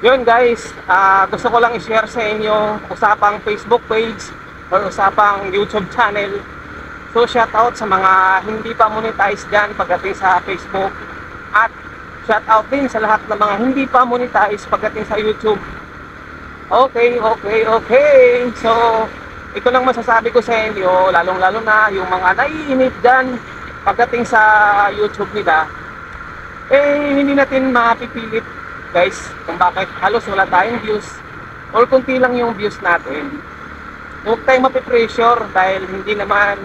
Yun guys, gusto ko lang i-share sa inyo usapang Facebook page or usapang YouTube channel. So shout out sa mga hindi pa monetize dyan pagdating sa Facebook, at shout out din sa lahat ng mga hindi pa monetize pagdating sa YouTube. Okay. So ito lang masasabi ko sa inyo, lalong-lalo na yung mga naiinip dyan pagdating sa YouTube nila. Hindi natin mapipilit guys kung bakit halos wala tayong views or kunti lang yung views natin. Huwag tayong mapipressure dahil hindi naman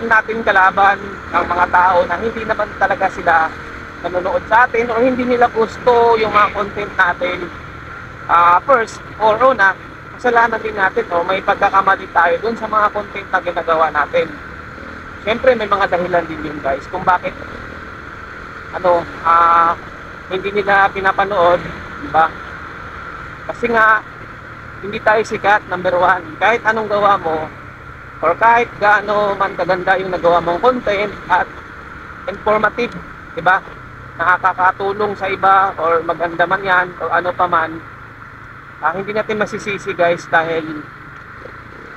natin kalaban ang mga tao na hindi naman talaga sila nanonood sa atin o hindi nila gusto yung mga content natin. First or una, kasalanan din natin o may pagkakamali tayo dun sa mga content na ginagawa natin. Siyempre may mga dahilan din yun guys kung bakit hindi nila pinapanood, di ba? Kasi nga hindi tayo sikat, number one. Kahit anong gawa mo or kahit gaano man kaganda yung nagawa mong content at informative, di ba? Nakakatulong sa iba or maganda man yan o ano pa man, hindi natin masisisi guys dahil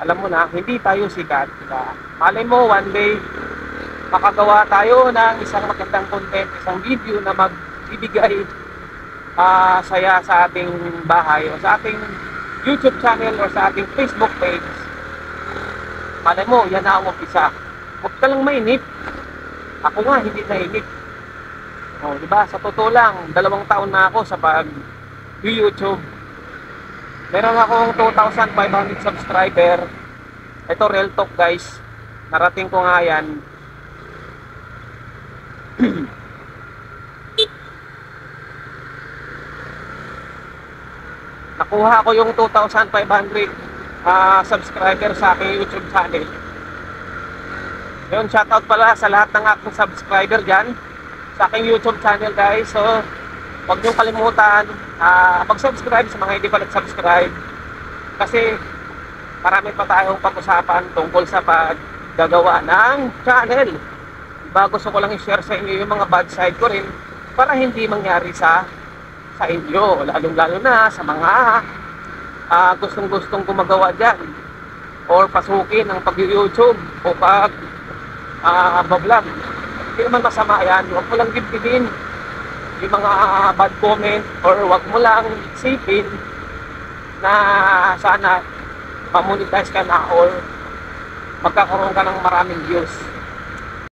alam mo na, hindi tayo sikat, di ba? Malay mo one day makagawa tayo ng isang magandang content, isang video na magbibigay saya sa ating bahay o sa ating YouTube channel o sa ating Facebook page. Malay mo, yan na ang umpisa. Huwag ka lang mainip. Ako nga, hindi nainip. Diba? Sa totoo lang, 2 taon na ako sa pag-YouTube. Meron akong 2,500 subscriber. Ito, real talk guys. Narating ko nga yan. Nakuha ko yung 2,500 subscriber sa aking YouTube channel. Yun, shoutout pala sa lahat ng aking subscriber dyan sa aking YouTube channel guys. So huwag niyong kalimutan mag-subscribe sa mga hindi pa nag-subscribe, kasi marami pa tayong pag-usapan tungkol sa paggagawa ng channel. Gusto ko lang i-share sa inyo yung mga bad side ko rin para hindi mangyari sa inyo, lalong-lalo na sa mga gustong-gustong gumagawa dyan or pasukin ang pag-YouTube o pag-vlog. Hindi naman masama yan. Huwag mo lang dibdibin yung mga bad comment or huwag mo lang isipin na sana mamonetize ka na or magkakaroon ka ng maraming views.